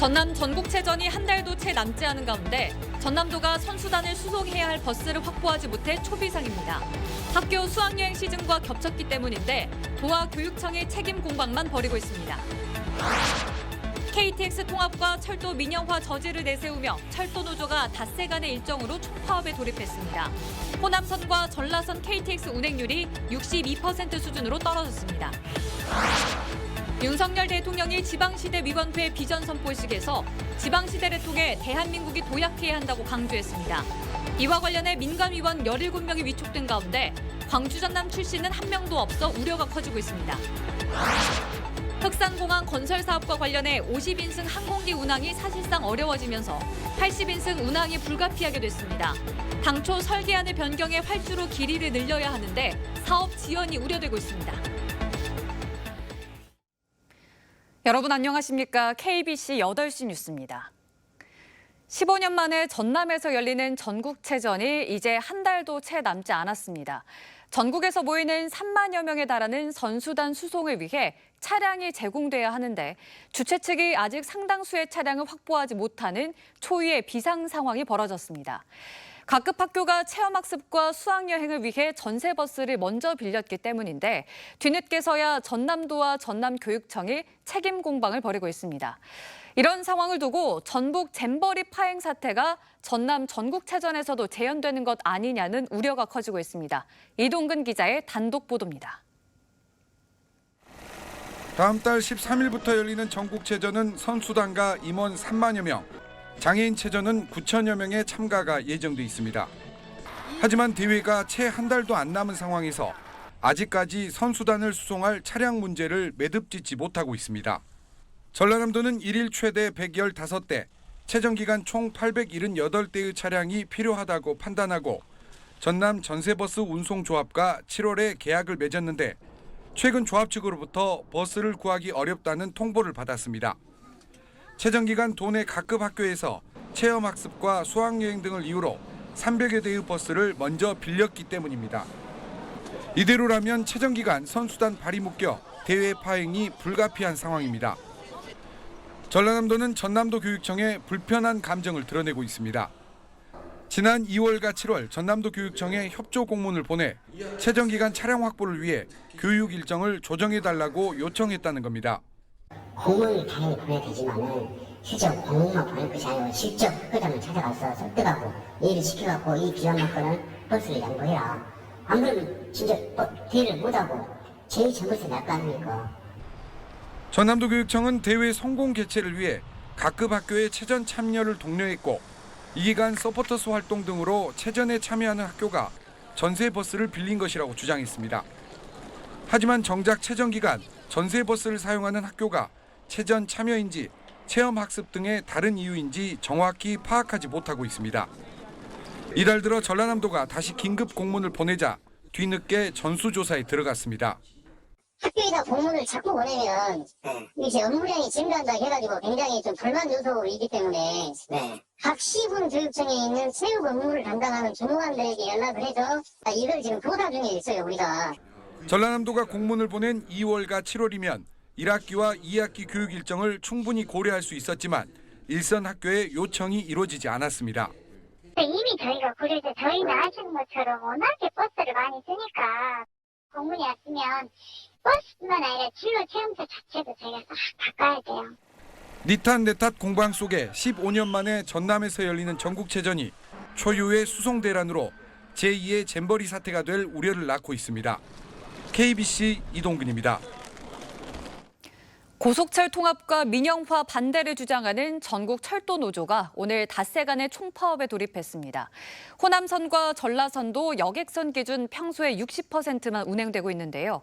전남 전국체전이 한 달도 채 남지 않은 가운데 전남도가 선수단을 수송해야 할 버스를 확보하지 못해 초비상입니다. 학교 수학여행 시즌과 겹쳤기 때문인데 도와 교육청의 책임 공방만 벌이고 있습니다. KTX 통합과 철도 민영화 저지를 내세우며 철도노조가 닷새간의 일정으로 총파업에 돌입했습니다. 호남선과 전라선 KTX 운행률이 62% 수준으로 떨어졌습니다. 윤석열 대통령이 지방시대위원회 비전 선포식에서 지방시대를 통해 대한민국이 도약해야 한다고 강조했습니다. 이와 관련해 민간위원 17명이 위촉된 가운데 광주 전남 출신은 한 명도 없어 우려가 커지고 있습니다. 흑산공항 건설 사업과 관련해 50인승 항공기 운항이 사실상 어려워지면서 80인승 운항이 불가피하게 됐습니다. 당초 설계안을 변경해 활주로 길이를 늘려야 하는데 사업 지연이 우려되고 있습니다. 여러분 안녕하십니까? KBC 8시 뉴스입니다. 15년 만에 전남에서 열리는 전국체전이 이제 한 달도 채 남지 않았습니다. 전국에서 모이는 3만여 명에 달하는 선수단 수송을 위해 차량이 제공돼야 하는데 주최 측이 아직 상당수의 차량을 확보하지 못하는 초유의 비상 상황이 벌어졌습니다. 각급 학교가 체험학습과 수학여행을 위해 전세버스를 먼저 빌렸기 때문인데 뒤늦게서야 전남도와 전남교육청이 책임 공방을 벌이고 있습니다. 이런 상황을 두고 전북 잼버리 파행 사태가 전남 전국체전에서도 재현되는 것 아니냐는 우려가 커지고 있습니다. 이동근 기자의 단독 보도입니다. 다음 달 13일부터 열리는 전국체전은 선수단과 임원 3만여 명, 장애인체전은 9천여 명의 참가가 예정돼 있습니다. 하지만 대회가 채 한 달도 안 남은 상황에서 아직까지 선수단을 수송할 차량 문제를 매듭짓지 못하고 있습니다. 전라남도는 1일 최대 115대, 체전 기간 총 878대의 차량이 필요하다고 판단하고 전남 전세버스 운송조합과 7월에 계약을 맺었는데 최근 조합 측으로부터 버스를 구하기 어렵다는 통보를 받았습니다. 체전 기간 도내 각급 학교에서 체험학습과 수학여행 등을 이유로 300여 대의 버스를 먼저 빌렸기 때문입니다. 이대로라면 체전 기간 선수단 발이 묶여 대회 파행이 불가피한 상황입니다. 전라남도는 전남도 교육청에 불편한 감정을 드러내고 있습니다. 지난 2월과 7월 전남도 교육청에 협조 공문을 보내 체전 기간 차량 확보를 위해 교육 일정을 조정해달라고 요청했다는 겁니다. 공문을 당연히 보내야 되지만은 실제 공문만 보낼 것이 아니고 직접 회장을 찾아가서 설득하고 예의를 지켜갖고 이 비용 만큼은 버스를 양보해라. 안 그러면 진짜 대회를 못하고 제일 잘못을 날 거 아닙니까? 전남도 교육청은 대회 성공 개최를 위해 각급 학교의 체전 참여를 독려했고 이 기간 서포터스 활동 등으로 체전에 참여하는 학교가 전세 버스를 빌린 것이라고 주장했습니다. 하지만 정작 체전 기간 전세 버스를 사용하는 학교가 체전 참여인지 체험학습 등의 다른 이유인지 정확히 파악하지 못하고 있습니다. 이달 들어 전라남도가 다시 긴급 공문을 보내자 뒤늦게 전수조사에 들어갔습니다. 학교에다 공문을 자꾸 보내면 이제 업무량이 증가한다 해가지고 굉장히 좀 불만 요소이기 때문에 각 시군 교육청에 있는 체육 업무를 담당하는 주무관들에게 연락을 해서 이걸 지금 조사 중에 있어요, 우리가. 전라남도가 공문을 보낸 2월과 7월이면 1학기와 2학기 교육 일정을 충분히 고려할 수 있었지만 일선 학교의 요청이 이루어지지 않았습니다. 이미 저희가 고려해서 저희는 아시는 것처럼 워낙에 버스를 많이 쓰니까 공문이 왔으면 버스뿐만 아니라 진로 체험소 자체도 저희가 싹 바꿔야 돼요. 니탄 네탓 공방 속에 15년 만에 전남에서 열리는 전국체전이 초유의 수송대란으로 제2의 잼버리 사태가 될 우려를 낳고 있습니다. KBC 이동근입니다. 고속철 통합과 민영화 반대를 주장하는 전국 철도 노조가 오늘 닷새간의 총파업에 돌입했습니다. 호남선과 전라선도 여객선 기준 평소의 60%만 운행되고 있는데요.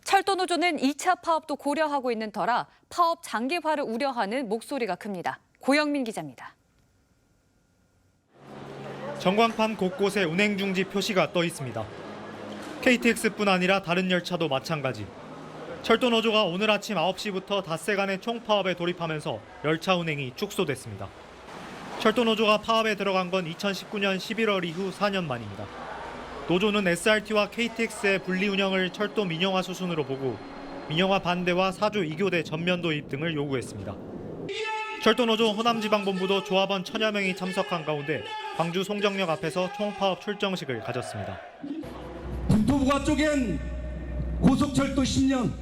철도 노조는 2차 파업도 고려하고 있는 터라 파업 장기화를 우려하는 목소리가 큽니다. 고영민 기자입니다. 전광판 곳곳에 운행 중지 표시가 떠 있습니다. KTX뿐 아니라 다른 열차도 마찬가지. 철도 노조가 오늘 아침 9시부터 닷새간의 총파업에 돌입하면서 열차 운행이 축소됐습니다. 철도 노조가 파업에 들어간 건 2019년 11월 이후 4년 만입니다. 노조는 SRT와 KTX의 분리 운영을 철도 민영화 수순으로 보고 민영화 반대와 사주 2교대 전면 도입 등을 요구했습니다. 철도노조 호남지방본부도 조합원 1000여 명이 참석한 가운데 광주 송정역 앞에서 총파업 출정식을 가졌습니다. 국토부가 쪼갠 고속철도 10년,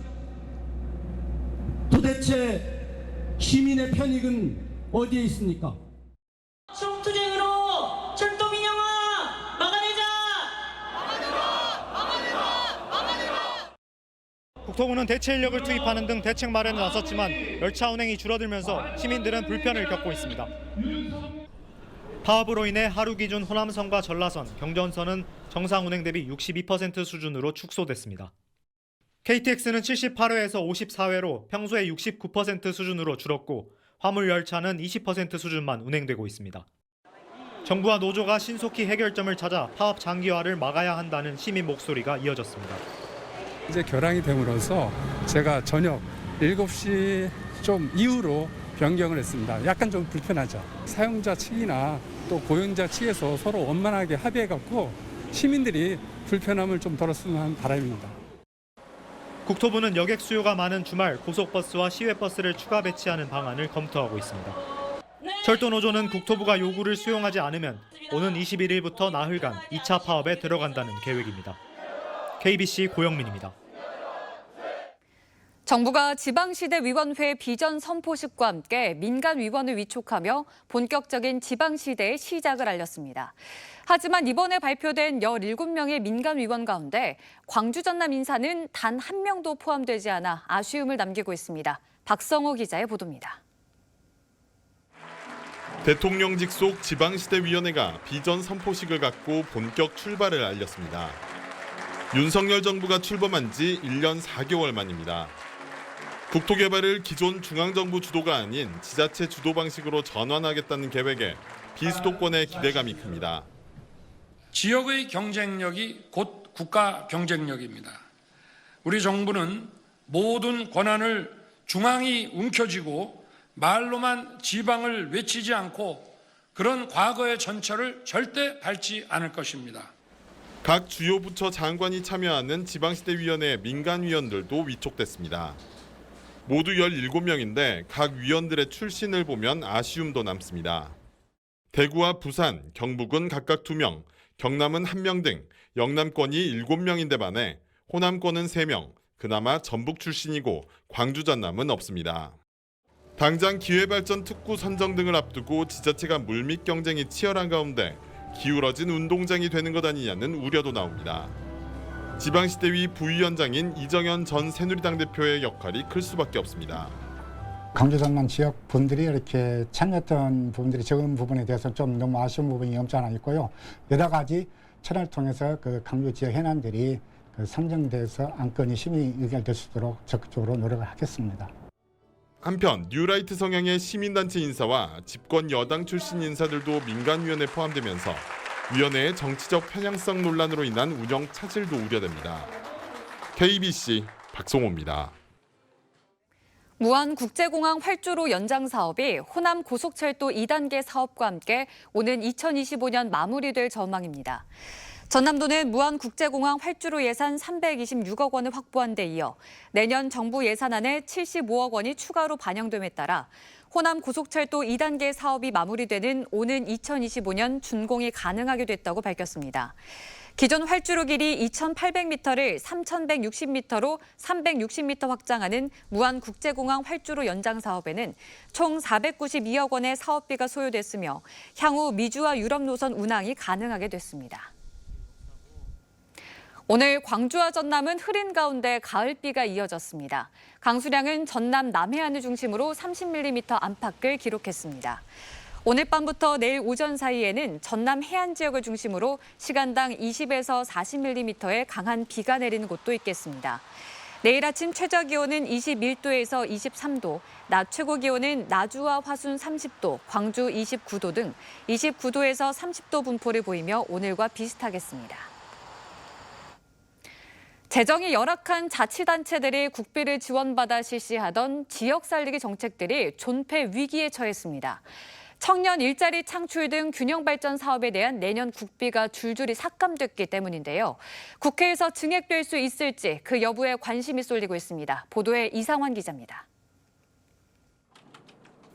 도대체 시민의 편익은 어디에 있습니까? 총투쟁으로 철도 민영화 막아내자! 국토부는 대체 인력을 투입하는 등 대책 마련에 나섰지만 열차 운행이 줄어들면서 시민들은 불편을 겪고 있습니다. 파업으로 인해 하루 기준 호남선과 전라선, 경전선은 정상 운행 대비 62% 수준으로 축소됐습니다. KTX는 78회에서 54회로 평소의 69% 수준으로 줄었고 화물 열차는 20% 수준만 운행되고 있습니다. 정부와 노조가 신속히 해결점을 찾아 파업 장기화를 막아야 한다는 시민 목소리가 이어졌습니다. 이제 결항이 됨으로써 제가 저녁 7시 좀 이후로 변경을 했습니다. 약간 좀 불편하죠. 사용자 측이나 또 고용자 측에서 서로 원만하게 합의해갖고 시민들이 불편함을 좀 덜었으면 하는 바람입니다. 국토부는 여객 수요가 많은 주말 고속버스와 시외버스를 추가 배치하는 방안을 검토하고 있습니다. 철도노조는 국토부가 요구를 수용하지 않으면 오는 21일부터 나흘간 2차 파업에 들어간다는 계획입니다. KBC 고영민입니다. 정부가 지방시대위원회 비전 선포식과 함께 민간위원을 위촉하며 본격적인 지방시대의 시작을 알렸습니다. 하지만 이번에 발표된 17명의 민간위원 가운데 광주 전남 인사는 단 한 명도 포함되지 않아 아쉬움을 남기고 있습니다. 박성호 기자의 보도입니다. 대통령직 속 지방시대위원회가 비전 선포식을 갖고 본격 출발을 알렸습니다. 윤석열 정부가 출범한 지 1년 4개월 만입니다. 국토개발을 기존 중앙정부 주도가 아닌 지자체 주도 방식으로 전환하겠다는 계획에 비수도권의 기대감이 큽니다. 지역의 경쟁력이 곧 국가 경쟁력입니다. 우리 정부는 모든 권한을 중앙이 움켜쥐고 말로만 지방을 외치지 않고 그런 과거의 전철을 절대 밟지 않을 것입니다. 각 주요 부처 장관이 참여하는 지방시대위원회 민간위원들도 위촉됐습니다. 모두 17명인데 각 위원들의 출신을 보면 아쉬움도 남습니다. 대구와 부산, 경북은 각각 2명, 경남은 1명 등 영남권이 7명인데 반해 호남권은 3명, 그나마 전북 출신이고 광주 전남은 없습니다. 당장 기회발전 특구 선정 등을 앞두고 지자체가 물밑 경쟁이 치열한 가운데 기울어진 운동장이 되는 것 아니냐는 우려도 나옵니다. 지방시대위 부위원장인 이정현 전 새누리당 대표의 역할이 클 수밖에 없습니다. 광주 전남 지역 분들이 이렇게 참여했던 부분들이 적은 부분에 대해서 좀 너무 아쉬운 부분이 없지 않아 있고요. 여러 가지 철학을 통해서 그 광주 지역 해남들이 상정돼서 안건이 심의 의결될 수 있도록 적극적으로 노력을 하겠습니다. 한편 뉴라이트 성향의 시민단체 인사와 집권 여당 출신 인사들도 민간위원회에 포함되면서 위원회의 정치적 편향성 논란으로 인한 운영 차질도 우려됩니다. KBC 박성호입니다. 무안국제공항 활주로 연장 사업이 호남 고속철도 2단계 사업과 함께 오는 2025년 마무리될 전망입니다. 전남도는 무안국제공항 활주로 예산 326억 원을 확보한 데 이어 내년 정부 예산안에 75억 원이 추가로 반영됨에 따라 호남 고속철도 2단계 사업이 마무리되는 오는 2025년 준공이 가능하게 됐다고 밝혔습니다. 기존 활주로 길이 2,800m를 3,160m로 360m 확장하는 무안국제공항 활주로 연장 사업에는 총 492억 원의 사업비가 소요됐으며 향후 미주와 유럽 노선 운항이 가능하게 됐습니다. 오늘 광주와 전남은 흐린 가운데 가을비가 이어졌습니다. 강수량은 전남 남해안을 중심으로 30mm 안팎을 기록했습니다. 오늘 밤부터 내일 오전 사이에는 전남 해안 지역을 중심으로 시간당 20에서 40mm의 강한 비가 내리는 곳도 있겠습니다. 내일 아침 최저 기온은 21도에서 23도, 낮 최고 기온은 나주와 화순 30도, 광주 29도 등 29도에서 30도 분포를 보이며 오늘과 비슷하겠습니다. 재정이 열악한 자치단체들이 국비를 지원받아 실시하던 지역 살리기 정책들이 존폐 위기에 처했습니다. 청년 일자리 창출 등 균형 발전 사업에 대한 내년 국비가 줄줄이 삭감됐기 때문인데요. 국회에서 증액될 수 있을지 그 여부에 관심이 쏠리고 있습니다. 보도에 이상환 기자입니다.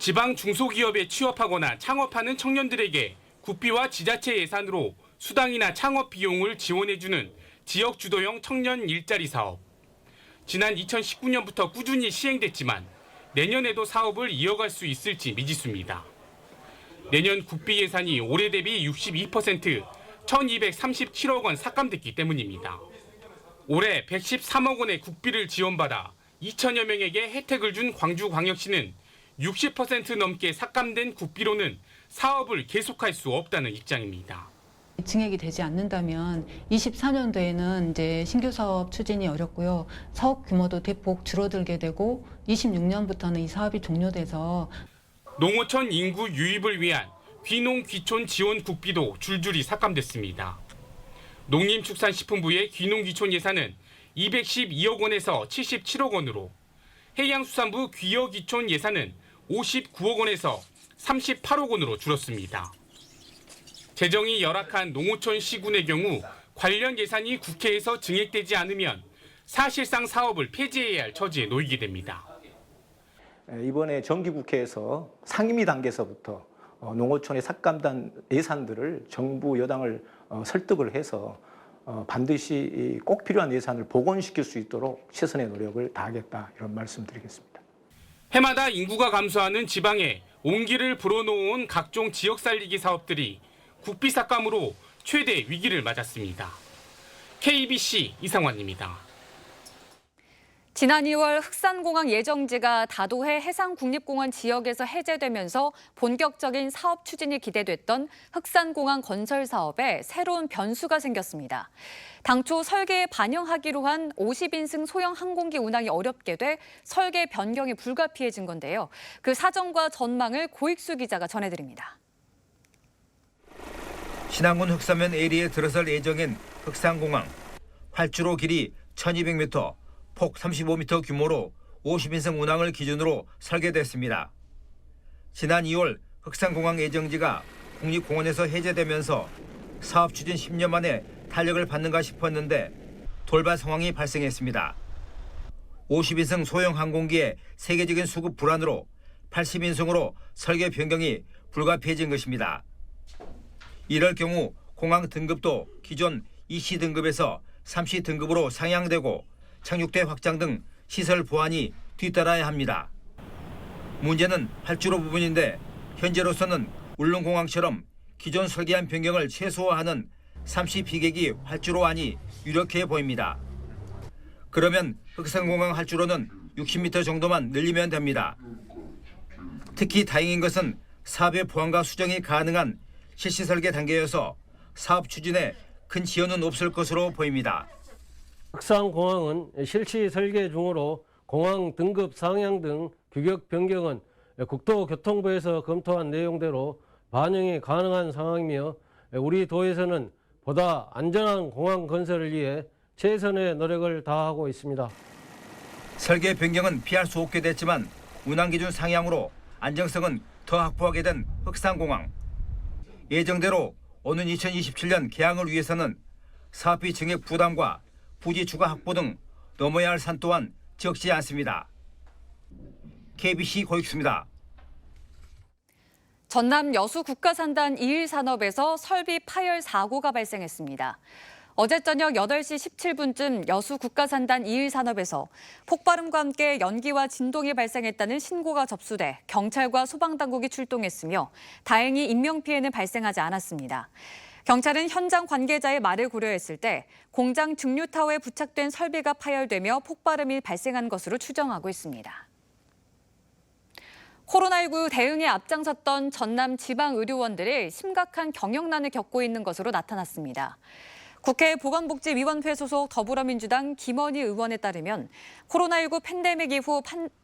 지방 중소기업에 취업하거나 창업하는 청년들에게 국비와 지자체 예산으로 수당이나 창업 비용을 지원해주는 지역 주도형 청년 일자리 사업. 지난 2019년부터 꾸준히 시행됐지만 내년에도 사업을 이어갈 수 있을지 미지수입니다. 내년 국비 예산이 올해 대비 62%, 1,237억 원 삭감됐기 때문입니다. 올해 113억 원의 국비를 지원받아 2천여 명에게 혜택을 준 광주광역시는 60% 넘게 삭감된 국비로는 사업을 계속할 수 없다는 입장입니다. 증액이 되지 않는다면 24년도에는 이제 신규 사업 추진이 어렵고요. 사업 규모도 대폭 줄어들게 되고 26년부터는 이 사업이 종료돼서 농어촌 인구 유입을 위한 귀농 귀촌 지원 국비도 줄줄이 삭감됐습니다. 농림축산식품부의 귀농 귀촌 예산은 212억 원에서 77억 원으로 해양수산부 귀여 귀촌 예산은 59억 원에서 38억 원으로 줄었습니다. 재정이 열악한 농어촌 시군의 경우 관련 예산이 국회에서 증액되지 않으면 사실상 사업을 폐지해야 할 처지에 놓이게 됩니다. 이번에 정기국회에서 상임위 단계에서부터 농어촌의 삭감된 예산들을 정부 여당을 설득을 해서 반드시 꼭 필요한 예산을 복원시킬 수 있도록 최선의 노력을 다하겠다 이런 말씀드리겠습니다. 해마다 인구가 감소하는 지방에 온기를 불어넣은 각종 지역 살리기 사업들이 국비 삭감으로 최대 위기를 맞았습니다. KBC 이상환입니다. 지난 2월 흑산공항 예정지가 다도해 해상국립공원 지역에서 해제되면서 본격적인 사업 추진이 기대됐던 흑산공항 건설 사업에 새로운 변수가 생겼습니다. 당초 설계에 반영하기로 한 50인승 소형 항공기 운항이 어렵게 돼 설계 변경이 불가피해진 건데요. 그 사정과 전망을 고익수 기자가 전해드립니다. 신안군 흑사면 에리에 들어설 예정인 흑산공항. 활주로 길이 1200m, 폭 35m 규모로 50인승 운항을 기준으로 설계됐습니다. 지난 2월 흑산공항 예정지가 국립공원에서 해제되면서 사업 추진 10년 만에 탄력을 받는가 싶었는데 돌발 상황이 발생했습니다. 50인승 소형 항공기의 세계적인 수급 불안으로 80인승으로 설계 변경이 불가피해진 것입니다. 이럴 경우 공항 등급도 기존 2C 등급에서 3C 등급으로 상향되고 착륙대 확장 등 시설 보완이 뒤따라야 합니다. 문제는 활주로 부분인데 현재로서는 울릉공항처럼 기존 설계한 변경을 최소화하는 3C 비계기 활주로안이 유력해 보입니다. 그러면 흑산공항 활주로는 60m 정도만 늘리면 됩니다. 특히 다행인 것은 사업의 보완과 수정이 가능한 실시 설계 단계여서 사업 추진에 큰 지연은 없을 것으로 보입니다. 흑산공항은 실시 설계 중으로 공항 등급 상향 등 규격 변경은 국토교통부에서 검토한 내용대로 반영이 가능한 상황이며 우리 도에서는 보다 안전한 공항 건설을 위해 최선의 노력을 다하고 있습니다. 설계 변경은 피할 수 없게 됐지만 운항기준 상향으로 안정성은 더 확보하게 된 흑산공항. 예정대로 오는 2027년 개항을 위해서는 사업비 증액 부담과 부지 추가 확보 등 넘어야 할 산 또한 적지 않습니다. KBC 고익수입니다. 전남 여수 국가산단 2일 산업에서 설비 파열 사고가 발생했습니다. 어제 저녁 8시 17분쯤 여수 국가산단 2일 산업에서 폭발음과 함께 연기와 진동이 발생했다는 신고가 접수돼 경찰과 소방당국이 출동했으며 다행히 인명피해는 발생하지 않았습니다. 경찰은 현장 관계자의 말을 고려했을 때 공장 증류타워에 부착된 설비가 파열되며 폭발음이 발생한 것으로 추정하고 있습니다. 코로나19 대응에 앞장섰던 전남 지방의료원들이 심각한 경영난을 겪고 있는 것으로 나타났습니다. 국회 보건복지위원회 소속 더불어민주당 김원희 의원에 따르면 코로나19 팬데믹 이후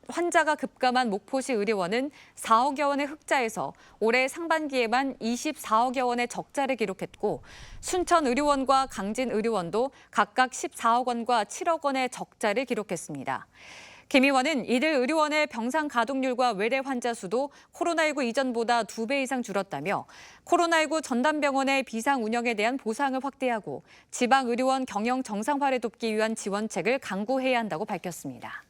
환자가 급감한 목포시 의료원은 4억여 원의 흑자에서 올해 상반기에만 24억여 원의 적자를 기록했고 순천 의료원과 강진 의료원도 각각 14억 원과 7억 원의 적자를 기록했습니다. 김 의원은 이들 의료원의 병상 가동률과 외래 환자 수도 코로나19 이전보다 2배 이상 줄었다며 코로나19 전담병원의 비상 운영에 대한 보상을 확대하고 지방의료원 경영 정상화를 돕기 위한 지원책을 강구해야 한다고 밝혔습니다.